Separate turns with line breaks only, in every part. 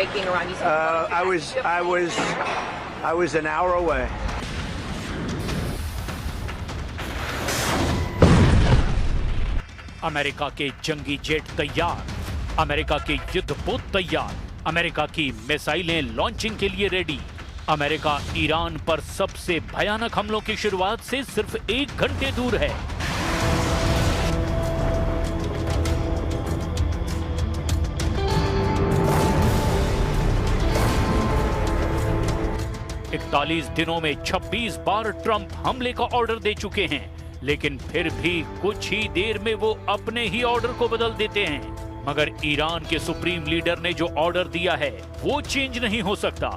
striking Iran? You said
I was an hour away.
America के जंगी jet तैयार, America के युद्धपोत तैयार, अमेरिका की मिसाइलें लॉन्चिंग के लिए रेडी। अमेरिका ईरान पर सबसे भयानक हमलों की शुरुआत से सिर्फ 1 घंटे दूर है। इकतालीस दिनों में 26 बार ट्रंप हमले का ऑर्डर दे चुके हैं, लेकिन फिर भी कुछ ही देर में वो अपने ही ऑर्डर को बदल देते हैं। मगर ईरान के सुप्रीम लीडर ने जो ऑर्डर दिया है वो चेंज नहीं हो सकता।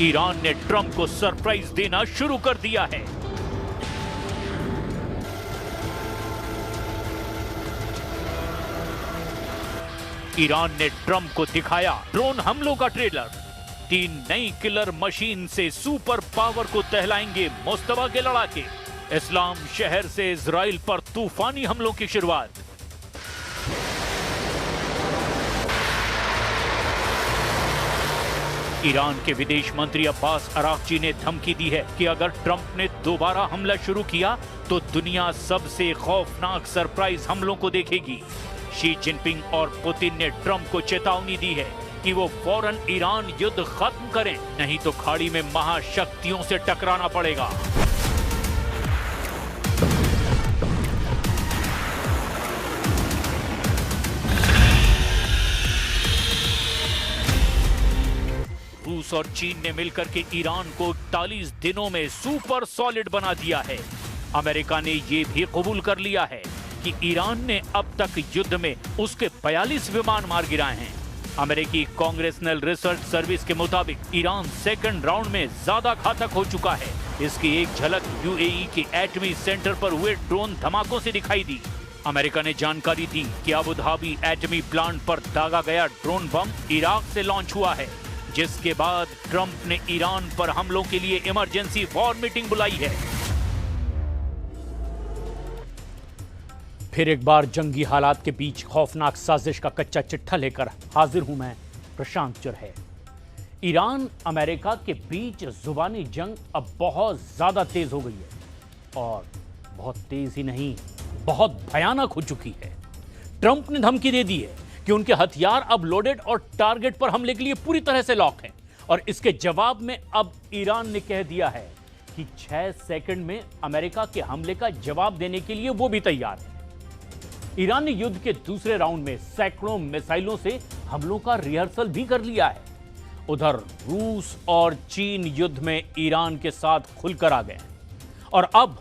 ईरान ने ट्रंप को सरप्राइज देना शुरू कर दिया है। ईरान ने ट्रंप को दिखाया ड्रोन हमलों का ट्रेलर। 3 नई किलर मशीन से सुपर पावर को टहलाएंगे मुस्तफा के लड़ाके। इस्लाम शहर से इजराइल पर तूफानी हमलों की शुरुआत। ईरान के विदेश मंत्री अब्बास अरागची ने धमकी दी है कि अगर ट्रंप ने दोबारा हमला शुरू किया तो दुनिया सबसे खौफनाक सरप्राइज हमलों को देखेगी। शी जिनपिंग और पुतिन ने ट्रंप को चेतावनी दी है कि वो फौरन ईरान युद्ध खत्म करें, नहीं तो खाड़ी में महाशक्तियों से टकराना पड़ेगा। रूस और चीन ने मिलकर के ईरान को 41 दिनों में सुपर सॉलिड बना दिया है। अमेरिका ने ये भी कबूल कर लिया है कि ईरान ने अब तक युद्ध में उसके 42 विमान मार गिराए हैं। अमेरिकी कांग्रेसनल रिसर्च सर्विस के मुताबिक ईरान सेकंड राउंड में ज्यादा घातक हो चुका है। इसकी एक झलक यूएई के एटमी सेंटर पर हुए ड्रोन धमाकों से दिखाई दी। अमेरिका ने जानकारी दी कि अबू धाबी एटमी प्लांट पर दागा गया ड्रोन बम इराक से लॉन्च हुआ है, जिसके बाद ट्रंप ने ईरान पर हमलों के लिए इमरजेंसी वॉर मीटिंग बुलाई है। फिर एक बार जंगी हालात के बीच खौफनाक साजिश का कच्चा चिट्ठा लेकर हाजिर हूं मैं, प्रशांत चुरहे। ईरान अमेरिका के बीच जुबानी जंग अब बहुत ज्यादा तेज हो गई है, और बहुत तेज ही नहीं, बहुत भयानक हो चुकी है। ट्रंप ने धमकी दे दी है कि उनके हथियार अब लोडेड और टारगेट पर हमले के लिए पूरी तरह से लॉक हैं, और इसके जवाब में अब ईरान ने कह दिया है कि 6 सेकंड में अमेरिका के हमले का जवाब देने के लिए वो भी तैयार है। ईरान ने युद्ध के दूसरे राउंड में सैकड़ों मिसाइलों से हमलों का रिहर्सल भी कर लिया है। उधर रूस और चीन युद्ध में ईरान के साथ खुलकर आ गए हैं, और अब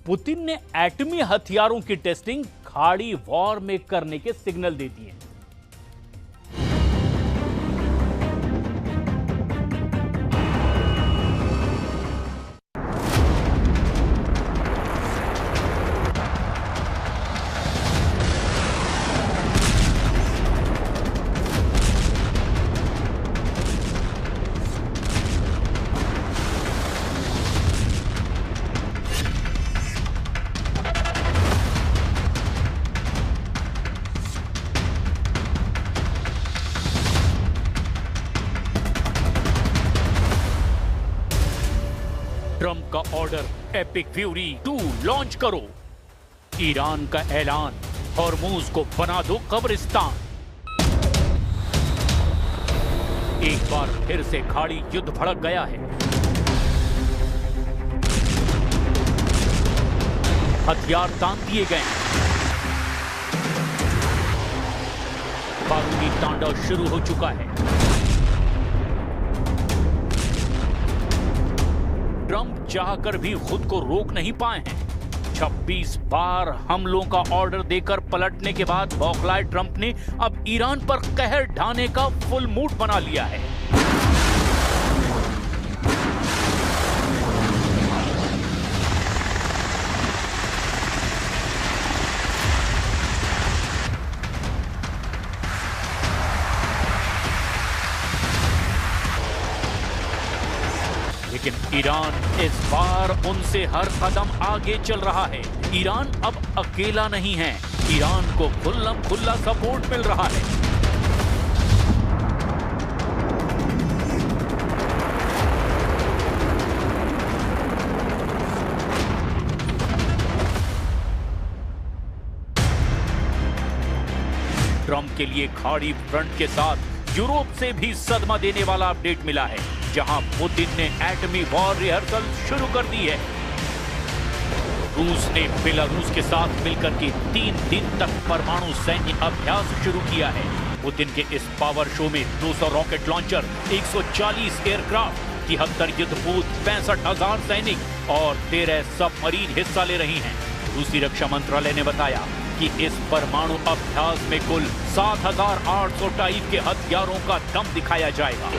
पुतिन ने एटमी हथियारों की टेस्टिंग खाड़ी वॉर में करने के सिग्नल दे दिए हैं। ट्रंप का ऑर्डर एपिक फ्यूरी 2 लॉन्च करो। ईरान का ऐलान, हॉर्मूज को बना दो कब्रिस्तान। एक बार फिर से खाड़ी युद्ध भड़क गया है। हथियार तान दिए गए हैं। बारूदी तांडव शुरू हो चुका है। ट्रंप चाहकर भी खुद को रोक नहीं पाए हैं। 26 बार हमलों का ऑर्डर देकर पलटने के बाद बौखलाए ट्रंप ने अब ईरान पर कहर ढाने का फुल मूड बना लिया है। लेकिन ईरान इस बार उनसे हर कदम आगे चल रहा है। ईरान अब अकेला नहीं है, ईरान को खुल्लम खुल्ला सपोर्ट मिल रहा है। ट्रंप के लिए खाड़ी फ्रंट के साथ यूरोप से भी सदमा देने वाला अपडेट मिला है, जहां पुतिन ने एटमी वॉर रिहर्सल शुरू कर दी है। रूस ने बेलारूस के साथ मिलकर के 3 दिन तक परमाणु सैन्य अभ्यास शुरू किया है। पुतिन के इस पावर शो में 200 रॉकेट लॉन्चर, 140 एयरक्राफ्ट, 73 युद्धपोत, 65,000 सैनिक और 13 सबमरीन हिस्सा ले रही हैं। रूसी रक्षा मंत्रालय ने बताया कि इस परमाणु अभ्यास में कुल 7,800 टाइप के हथियारों का दम दिखाया जाएगा।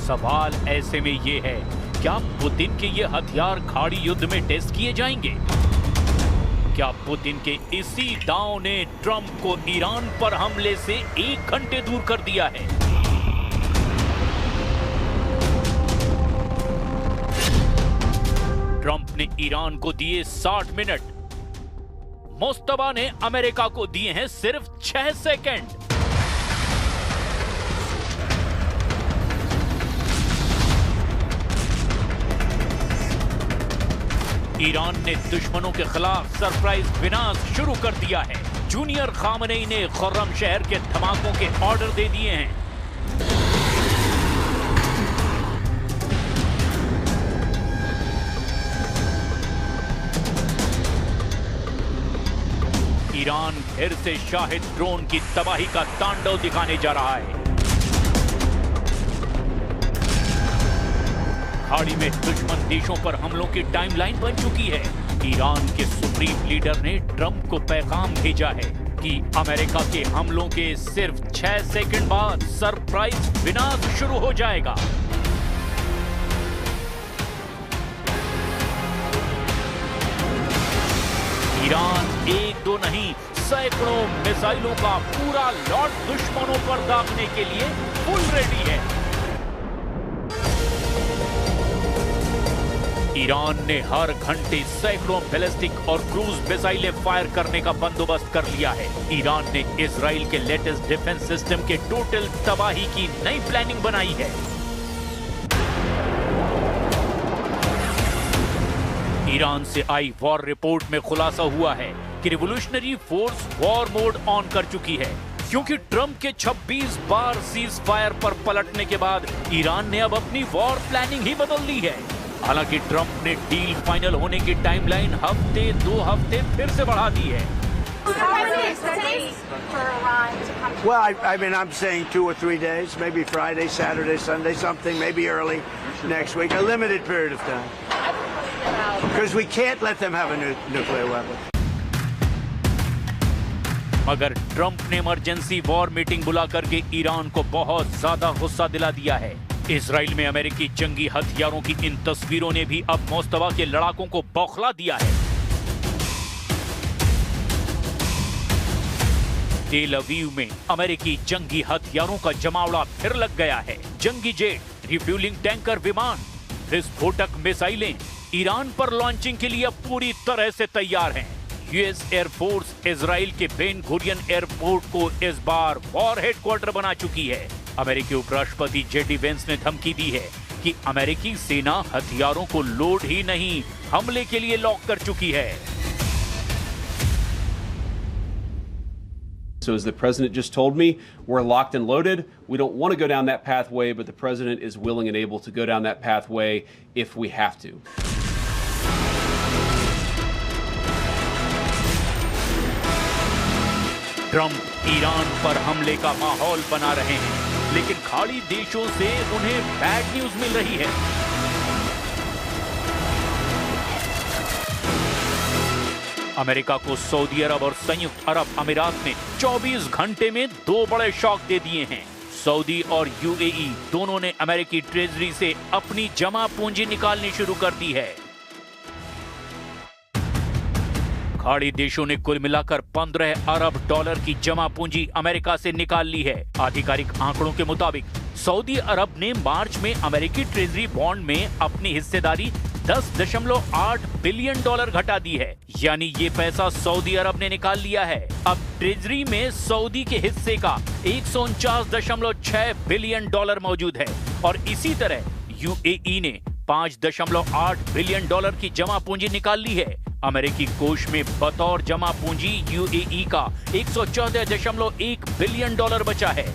सवाल ऐसे में यह है, क्या पुतिन के ये हथियार खाड़ी युद्ध में टेस्ट किए जाएंगे? क्या पुतिन के इसी दांव ने ट्रंप को ईरान पर हमले से 1 घंटे दूर कर दिया है? ट्रंप ने ईरान को दिए 60 मिनट, मुस्तफा ने अमेरिका को दिए हैं सिर्फ 6 सेकंड। ईरान ने दुश्मनों के खिलाफ सरप्राइज विनाश शुरू कर दिया है। जूनियर खामनेई ने खुर्रम शहर के धमाकों के ऑर्डर दे दिए हैं। ईरान फिर से शाहिद ड्रोन की तबाही का तांडव दिखाने जा रहा है। खाड़ी में दुश्मन देशों पर हमलों की टाइमलाइन बन चुकी है। ईरान के सुप्रीम लीडर ने ट्रंप को पैगाम भेजा है कि अमेरिका के हमलों के सिर्फ 6 सेकंड बाद सरप्राइज विनाश शुरू हो जाएगा। ईरान 1-2 नहीं, सैकड़ों मिसाइलों का पूरा लॉट दुश्मनों पर दागने के लिए फुल रेडी है। ईरान ने हर घंटे सैकड़ों बैलिस्टिक और क्रूज मिसाइलें फायर करने का बंदोबस्त कर लिया है। ईरान ने इजराइल के लेटेस्ट डिफेंस सिस्टम के टोटल तबाही की नई प्लानिंग बनाई है। ईरान से आई वॉर रिपोर्ट में खुलासा हुआ है कि revolutionary force war mode on कर चुकी है, क्योंकि ट्रंप के 26 बार सीज फायर पर पलटने के बाद ईरान ने अब अपनी वॉर प्लानिंग ही बदल दी है। हालांकि ट्रंप ने डील फाइनल होने की टाइमलाइन 2 हफ्ते फिर से बढ़ा दी है।
Well, I mean, I'm saying 2 or 3 days, maybe Friday, Saturday, Sunday, something, maybe early next week, a limited period of time. Because we can't let them have a nuclear weapon.
मगर Trump ने emergency war meeting बुला करके Iran को बहुत ज्यादा गुस्सा दिला दिया है। इजराइल में अमेरिकी जंगी हथियारों की इन तस्वीरों ने भी अब मुस्तफा के लड़ाकों को बौखला दिया है। तेल अवीव में अमेरिकी जंगी हथियारों का जमावड़ा फिर लग गया है। जंगी जेट, रिफ्यूलिंग टैंकर, विमान, विस्फोटक मिसाइलें ईरान पर लॉन्चिंग के लिए पूरी तरह से तैयार हैं। यूएस एयरफोर्स इजराइल के बेन गुरियन एयरपोर्ट को इस बार वॉर हेडक्वार्टर बना चुकी है। अमेरिकी उपराष्ट्रपति जेडी वेंस ने धमकी दी है कि अमेरिकी सेना हथियारों को लोड ही नहीं, हमले के लिए लॉक कर चुकी है।
So as the president just told me, we're locked and loaded. We don't want to go down that pathway, but the president is willing and able to go down that pathway if we have to.
Trump Iran पर हमले का माहौल बना रहे हैं, लेकिन खाड़ी देशों से उन्हें बैड न्यूज मिल रही है। अमेरिका को सऊदी अरब और संयुक्त अरब अमीरात ने 24 घंटे में 2 बड़े शॉक दे दिए हैं। सऊदी और यूएई दोनों ने अमेरिकी ट्रेजरी से अपनी जमा पूंजी निकालनी शुरू कर दी है। खाड़ी देशों ने कुल मिलाकर 15 अरब डॉलर की जमा पूंजी अमेरिका से निकाल ली है। आधिकारिक आंकड़ों के मुताबिक सऊदी अरब ने मार्च में अमेरिकी ट्रेजरी बॉन्ड में अपनी हिस्सेदारी 10.8 बिलियन डॉलर घटा दी है। यानी ये पैसा सऊदी अरब ने निकाल लिया है। अब ट्रेजरी में सऊदी के हिस्से का 149.6 बिलियन डॉलर मौजूद है और इसी तरह यूएई ने 5.8 बिलियन डॉलर की जमा पूंजी निकाल ली है। अमेरिकी कोष में बतौर जमा पूंजी यूएई का 114.1 बिलियन डॉलर बचा है।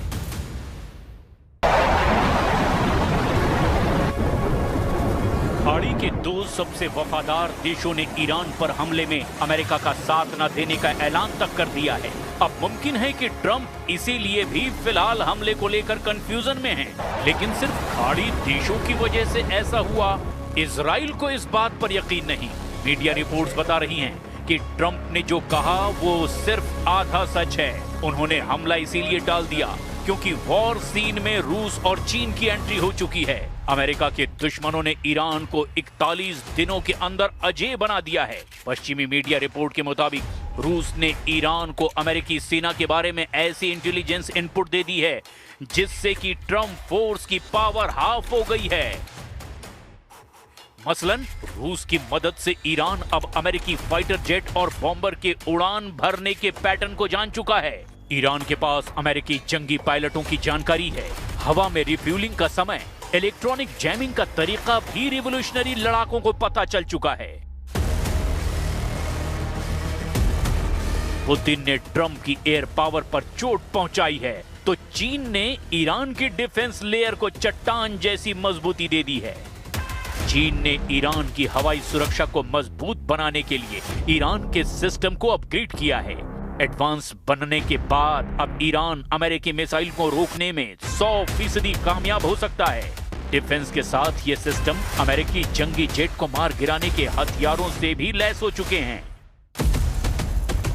खाड़ी के दो सबसे वफादार देशों ने ईरान पर हमले में अमेरिका का साथ न देने का ऐलान तक कर दिया है। अब मुमकिन है कि ट्रंप इसीलिए भी फिलहाल हमले को लेकर कंफ्यूजन में हैं। लेकिन सिर्फ खाड़ी देशों की वजह से ऐसा हुआ, इजराइल को इस बात पर यकीन नहीं। मीडिया रिपोर्ट्स बता रही हैं कि ट्रंप ने जो कहा वो सिर्फ आधा सच है। उन्होंने हमला इसीलिए टाल दिया क्योंकि वॉर सीन में रूस और चीन की एंट्री हो चुकी है। अमेरिका के दुश्मनों ने ईरान को 41 दिनों के अंदर अजेय बना दिया है। पश्चिमी मीडिया रिपोर्ट के मुताबिक रूस ने ईरान को अमेरिकी सेना के बारे में ऐसी इंटेलिजेंस इनपुट दे दी है जिससे कि ट्रंप फोर्स की पावर हाफ हो गई है। मसलन रूस की मदद से ईरान अब अमेरिकी फाइटर जेट और बॉम्बर के उड़ान भरने के पैटर्न को जान चुका है। ईरान के पास अमेरिकी जंगी पायलटों की जानकारी है। हवा में रिफ्यूलिंग का समय, इलेक्ट्रॉनिक जैमिंग का तरीका भी रिवोल्यूशनरी लड़ाकों को पता चल चुका है। पुतिन ने ट्रंप की एयर पावर पर चोट पहुंचाई है तो चीन ने ईरान की डिफेंस लेयर को चट्टान जैसी मजबूती दे दी है। चीन ने ईरान की हवाई सुरक्षा को मजबूत बनाने के लिए ईरान के सिस्टम को अपग्रेड किया है। एडवांस बनने के बाद अब ईरान अमेरिकी मिसाइल को रोकने में 100% कामयाब हो सकता है। डिफेंस के साथ ये सिस्टम अमेरिकी जंगी जेट को मार गिराने के हथियारों से भी लैस हो चुके हैं।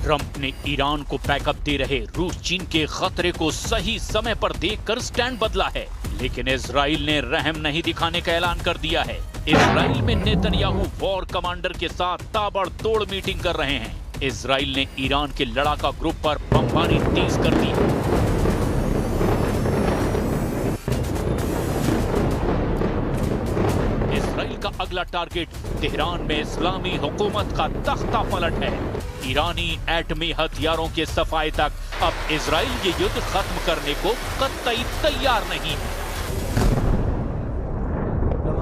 ट्रंप ने ईरान को बैकअप दे रहे रूस चीन के खतरे को सही समय पर देखकर स्टैंड बदला है, लेकिन इजराइल ने रहम नहीं दिखाने का ऐलान कर दिया है। इजराइल में नेतन्याहू वॉर कमांडर के साथ ताबड़तोड़ मीटिंग कर रहे हैं। इजराइल ने ईरान के लड़ाका ग्रुप पर बमबारी तेज कर दी। इजराइल का अगला टारगेट तेहरान में इस्लामी हुकूमत का तख्ता पलट है। ईरानी एटमी हथियारों के सफाए तक अब इजराइल ये युद्ध खत्म करने को कतई तैयार नहीं है।